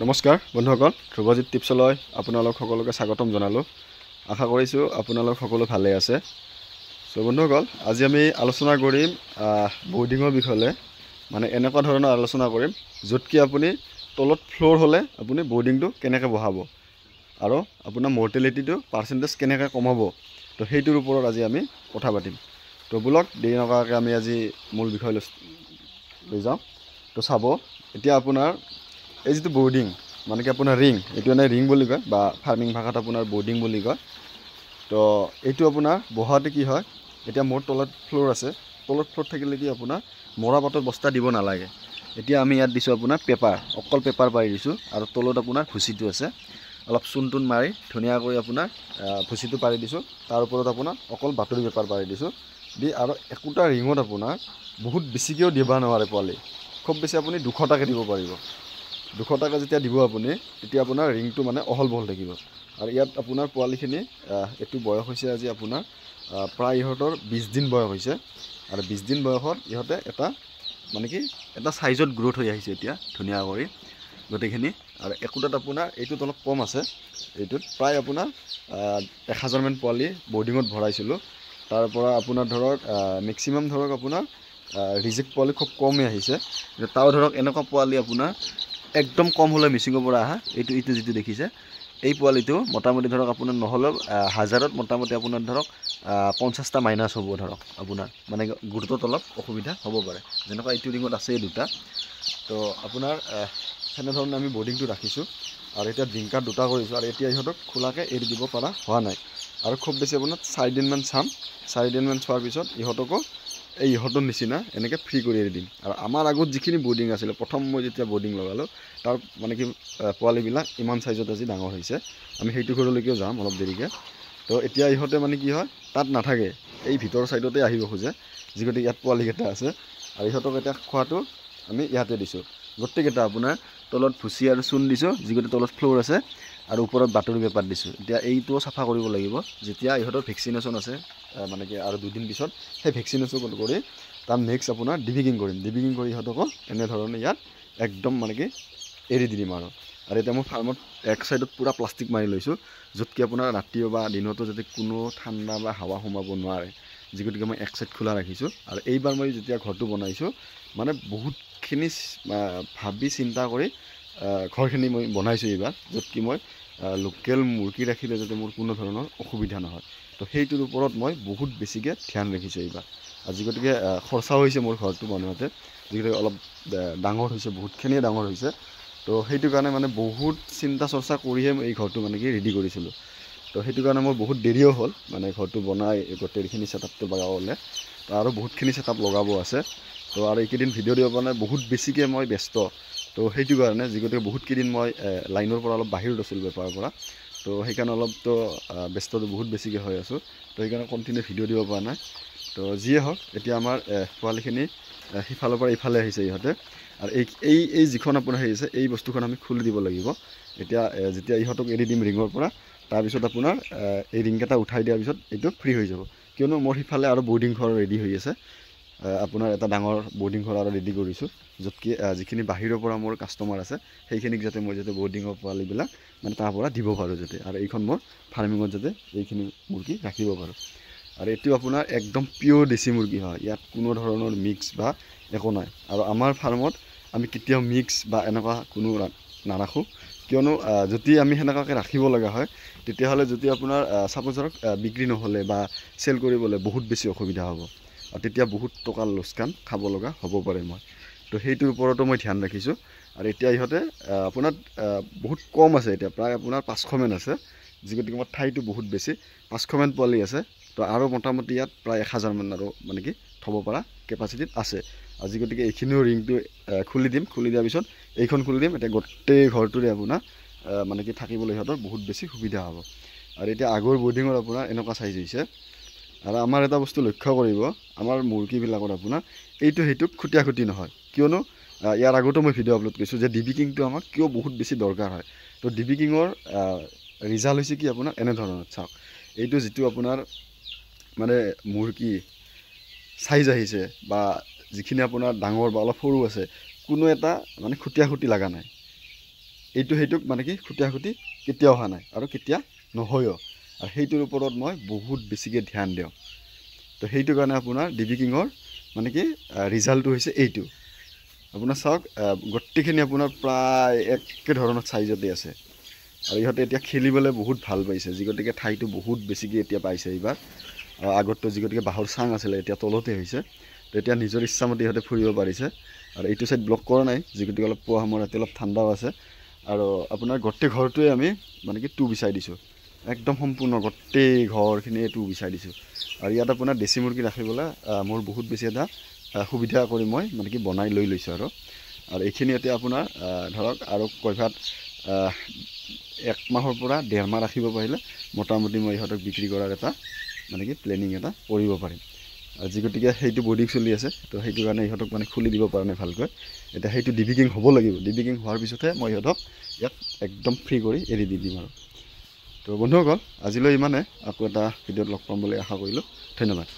নমস্কাৰ বন্ধুসকল, ধ্ৰুৱজিৎ টিপছলৈ আপোনালোক সকলোকে স্বাগতম জনালোঁ। আশা কৰিছোঁ আপোনালোক সকলো ভালে আছে। বন্ধুসকল, আজি আমি আলোচনা কৰিম বৰ্ডিঙৰ বিষয়ে। মানে এনেকুৱা ধৰণৰ আলোচনা কৰিম য'ত কি আপুনি তলত ফ্ল'ৰ হ'লে আপুনি বৰ্ডিংটো কেনেকৈ বহাব আৰু আপোনাৰ মৰ্টেলিটিটো পাৰ্চেণ্টেজ কেনেকৈ কমাব, তো সেইটোৰ ওপৰত আজি আমি কথা পাতিম। তো বলক দেৰি নকৰাকৈ আমি আজি মূল বিষয় লৈ যাওঁ। তো চাব, এতিয়া আপোনাৰ এই যিটো বৰ্ডিং মানে কি আপোনাৰ ৰিং, এইটো এনে ৰিং বুলি কয় বা ফাৰ্মিং ভাষাত আপোনাৰ বৰ্ডিং বুলি কয়। তো এইটো আপোনাৰ বহাওঁতে কি হয়, এতিয়া মোৰ তলত ফ্ল'ৰ আছে, তলত ফ্ল'ৰ থাকিলে কি আপোনাৰ মৰা পাতৰ বস্তা দিব নালাগে। এতিয়া আমি ইয়াত দিছোঁ আপোনাৰ পেপাৰ, অকল পেপাৰ পাৰি দিছোঁ আৰু তলত আপোনাৰ ভুচিটো আছে, অলপ চূণ টুন মাৰি ধুনীয়াকৈ আপোনাৰ ভুচিটো পাৰি দিছোঁ। তাৰ ওপৰত আপোনাৰ অকল বাতৰি পেপাৰ পাৰি দিছোঁ দি, আৰু একোটা ৰিঙত আপোনাৰ বহুত বেছিকৈও দিব নোৱাৰে পোৱালি, খুব বেছি আপুনি 200 টাকৈ দিব পাৰিব। 200 টাকা যেতিয়া দিব আপুনি, তেতিয়া আপোনাৰ ৰিংটো মানে অহল বহল থাকিব। আৰু ইয়াত আপোনাৰ পোৱালিখিনি এইটো বয়স হৈছে আজি আপোনাৰ প্ৰায় ইহঁতৰ 20 দিন বয়স হৈছে। আৰু 20 দিন বয়সত ইহঁতে এটা মানে কি এটা চাইজত গ্ৰ'থ হৈ আহিছে এতিয়া ধুনীয়া কৰি গোটেইখিনি। আৰু একোটাত আপোনাৰ এইটোত অলপ কম আছে, এইটোত প্ৰায় আপোনাৰ 1000মান পোৱালি বৰ্ডিঙত ভৰাইছিলোঁ। তাৰ পৰা আপোনাৰ ধৰক মেক্সিমাম ধৰক আপোনাৰ ৰিজেক্ট পোৱালি খুব কমেই আহিছে। তাও ধৰক এনেকুৱা পোৱালি আপোনাৰ একদম কম হ'লে মিচিঙৰ পৰা অহা এইটো যিটো দেখিছে, এই পোৱালিটো মোটামুটি ধৰক আপোনাৰ নহ'লেও 1000ত মোটামুটি আপোনাৰ ধৰক 50টা মাইনাছ হ'ব ধৰক আপোনাৰ, মানে গুৰুত্বত অলপ অসুবিধা হ'ব পাৰে। যেনেকুৱা এইটো ৰিঙত আছে দুটা, তো আপোনাৰ সেনেধৰণে আমি বৰ্ডিংটো ৰাখিছোঁ। আৰু এতিয়া ডিংকাৰ 2টা কৰিছোঁ, আৰু এতিয়া ইহঁতক খোলাকৈ এৰি দিব পৰা হোৱা নাই। আৰু খুব বেছি আপোনাৰ 4 দিনমান চাম, 4 দিনমান চোৱাৰ পিছত ইহঁতকো এই ইহঁতৰ নিচিনা এনেকৈ ফ্ৰী কৰি এৰি দিম। আৰু আমাৰ আগত যিখিনি বৰ্ডিং আছিলে, প্ৰথম মই যেতিয়া বৰ্ডিং লগালোঁ তাৰ মানে কি পোৱালিবিলাক ইমান চাইজত আজি ডাঙৰ হৈছে। আমি সেইটো ঘৰলৈকেও যাম অলপ দেৰিকৈ। তো এতিয়া ইহঁতে মানে কি হয়, তাত নাথাকে, এই ভিতৰৰ ছাইডতে আহিব খোজে, যিগতিকে ইয়াত পোৱালিকেইটা আছে। আৰু ইহঁতক এতিয়া খোৱাটো আমি ইয়াতে দিছোঁ। গোটেইকেইটা আপোনাৰ তলত ভুচি আৰু চূণ দিছোঁ, যিগতিকে তলত ফ্ল'ৰ আছে, আৰু ওপৰত বাতৰি পেপাৰ দিছোঁ। এতিয়া এইটোও চাফা কৰিব লাগিব, যেতিয়া ইহঁতৰ ভেকচিনেশ্যন আছে মানে কি আৰু 2 দিন পিছত সেই ভেকচিনেশ্যন কৰি তাৰ নেক্সট আপোনাৰ ডিবিকিং কৰিম। ডিবিকিং কৰি ইহঁতকো এনেধৰণে ইয়াত একদম মানে কি এৰি দি দিম। আৰু এতিয়া মই ফাৰ্মত এক চাইডত পূৰা প্লাষ্টিক মাৰি লৈছোঁ, য'ত কি আপোনাৰ ৰাতিও বা দিনতো যাতে কোনো ঠাণ্ডা বা হাৱা সোমাব নোৱাৰে, যিগতিকে মই এক চাইড খোলা ৰাখিছোঁ। আৰু এইবাৰ মই যেতিয়া ঘৰটো বনাইছোঁ, মানে বহুতখিনি ভাবি চিন্তা কৰি ঘৰখিনি মই বনাইছোঁ এইবাৰ, য'ত কি মই লোকেল মুৰ্গী ৰাখিলে যাতে মোৰ কোনো ধৰণৰ অসুবিধা নহয়। তো সেইটোৰ ওপৰত মই বহুত বেছিকৈ ধ্যান ৰাখিছোঁ এইবাৰ। আৰু যিগতিকে খৰচাও হৈছে মোৰ ঘৰটো বনোৱাতে, যিগতিকে অলপ ডাঙৰ হৈছে, বহুতখিনিয়ে ডাঙৰ হৈছে। তো সেইটো কাৰণে মানে বহুত চিন্তা চৰ্চা কৰিহে মই এই ঘৰটো মানে কি ৰেডি কৰিছিলোঁ। তো সেইটো কাৰণে মোৰ বহুত দেৰিও হ'ল, মানে ঘৰটো বনাই গোটেইখিনি ছেটআপটো লগাবলৈ। তো আৰু বহুতখিনি ছেটআপ লগাব আছে। তো আৰু এইকেইদিন ভিডিঅ' দিব পৰা নাই, বহুত বেছিকৈ মই ব্যস্ত। তো সেইটো কাৰণে যিগতিকে বহুতকেইদিন মই লাইনৰ পৰা অলপ বাহিৰত আছিলোঁ, বেপাৰৰ পৰা। তো সেইকাৰণে অলপতো ব্যস্তটো বহুত বেছিকৈ হৈ আছোঁ। তো সেইকাৰণে কণ্টিনিউ ভিডিঅ' দিব পৰা নাই। তো যিয়ে হওক, এতিয়া আমাৰ পোৱালিখিনি সিফালৰ পৰা ইফালে আহিছে ইহঁতে। আৰু এই যিখন আপোনাৰ হেৰি আছে, এই বস্তুখন আমি খুলি দিব লাগিব। এতিয়া যেতিয়া ইহঁতক এৰি দিম ৰিঙৰ পৰা, তাৰপিছত আপোনাৰ এই ৰিংকেইটা উঠাই দিয়াৰ পিছত এইটো ফ্ৰী হৈ যাব। কিয়নো মোৰ সিফালে আৰু বৰ্ডিং ঘৰ ৰেডি হৈ আছে, আপোনাৰ এটা ডাঙৰ বৰ্ডিং ঘৰ আৰু ৰেডি কৰিছোঁ, য'ত কি যিখিনি বাহিৰৰ পৰা মোৰ কাষ্টমাৰ আছে সেইখিনিক যাতে মই বৰ্ডিঙৰ পোৱালিবিলাক মানে তাৰ পৰা দিব পাৰোঁ যাতে, আৰু এইখন মোৰ ফাৰ্মিঙত যাতে এইখিনি মুৰ্গী ৰাখিব পাৰোঁ। আৰু এইটো আপোনাৰ একদম পিয়'ৰ দেশী মুৰ্গী হয়, ইয়াত কোনো ধৰণৰ মিক্স বা একো নাই। আৰু আমাৰ ফাৰ্মত আমি কেতিয়াও মিক্স বা এনেকুৱা কোনো নাৰাখোঁ, কিয়নো যদি আমি সেনেকুৱাকৈ ৰাখিব লগা হয়, তেতিয়াহ'লে যদি আপোনাৰ চাপ'জ ধৰক বিক্ৰী নহ'লে বা চেল কৰিবলৈ বহুত বেছি অসুবিধা হ'ব, আৰু তেতিয়া বহুত টকাৰ লোকচান খাব লগা হ'ব পাৰে মই। তো সেইটোৰ ওপৰতো মই ধ্যান ৰাখিছোঁ। আৰু এতিয়া ইহঁতে আপোনাৰ বহুত কম আছে, এতিয়া প্ৰায় আপোনাৰ 500মান আছে, যিগতিকে মোৰ ঠাইটো বহুত বেছি, 500মান পোৱালি আছে। তো আৰু মোটামুটি ইয়াত প্ৰায় 1000মান আৰু মানে কি থ'ব পৰা কেপাচিটিত আছে। আৰু যিগতিকে এইখিনিও ৰিংটো খুলি দিম, খুলি দিয়াৰ পিছত এইখন খুলি দিম, এতিয়া গোটেই ঘৰটোৰে আপোনাৰ মানে কি থাকিবলৈ সিহঁতৰ বহুত বেছি সুবিধা হ'ব। আৰু এতিয়া আগৰ বৰ্ডিঙৰ আপোনাৰ এনেকুৱা চাইজ হৈছে। আৰু আমাৰ এটা বস্তু লক্ষ্য কৰিব, আমাৰ মুৰ্গীবিলাকত আপোনাৰ এইটো সেইটোক খুটিয়া খুটি নহয়, কিয়নো ইয়াৰ আগতো মই ভিডিঅ' আপলোড কৰিছোঁ যে ডিবিকিংটো আমাক কিয় বহুত বেছি দৰকাৰ হয়। তো ডিবিকিঙৰ ৰিজাল্ট হৈছে কি আপোনাৰ এনেধৰণৰ, চাওক এইটো যিটো আপোনাৰ মানে মুৰ্গী চাইজ আহিছে, বা যিখিনি আপোনাৰ ডাঙৰ বা অলপ সৰু আছে, কোনো এটা মানে খুটিয়া খুটি লগা নাই। এইটো সেইটোক মানে কি খুটিয়া খুটি কেতিয়াও অহা নাই আৰু কেতিয়া নহয়ও আৰু সেইটোৰ ওপৰত মই বহুত বেছিকৈ ধ্যান দিওঁ তো সেইটো কাৰণে আপোনাৰ ডিবি কিঙৰ মানে কি ৰিজাল্টটো হৈছে এইটো আপোনাৰ চাওক গোটেইখিনি আপোনাৰ প্ৰায় একে ধৰণৰ চাইজতে আছে আৰু ইহঁতে এতিয়া খেলিবলৈ বহুত ভাল পাইছে যি গতিকে ঠাইটো বহুত বেছিকৈ এতিয়া পাইছে এইবাৰ আগততো যি গতিকে বাঁহৰ চাং আছিলে এতিয়া তলতে হৈছে তো এতিয়া নিজৰ ইচ্ছামতে ইহঁতে ফুৰিব পাৰিছে আৰু এইটো চাইড ব্লক কৰা নাই যি গতিকে অলপ পুৱা সময়ত ৰাতি অলপ ঠাণ্ডাও আছে আৰু আপোনাৰ গোটেই ঘৰটোৱে আমি মানে কি বিছাই দিছোঁ একদম সম্পূৰ্ণ গোটেই ঘৰখিনিয়ে বিছাই দিছোঁ আৰু ইয়াত আপোনাৰ দেশী মুৰ্গী ৰাখিবলৈ মোৰ বহুত বেছি এটা সুবিধা কৰি মই মানে কি বনাই লৈ লৈছোঁ আৰু এইখিনি এতিয়া আপোনাৰ ধৰক আৰু কইভাত 1 মাহৰ পৰা 1.5 মাহ ৰাখিব পাৰিলে মোটামুটি মই ইহঁতক বিক্ৰী কৰাৰ এটা মানে কি প্লেনিং এটা কৰিব পাৰিম যি গতিকে সেইটো বৰ্ডিং চলি আছে তো সেইটো কাৰণে ইহঁতক মানে খুলি দিব পৰা নাই ভালকৈ এতিয়া সেইটো ডিবিকিং হ'ব লাগিব ডিবিকিং হোৱাৰ পিছতহে মই ইহঁতক ইয়াত একদম ফ্ৰী কৰি এৰি দি দিম আৰু তো বন্ধুসকল আজিলৈ ইমানে আকৌ এটা ভিডিঅ'ত লগ পাম বুলি আশা কৰিলোঁ ধন্যবাদ।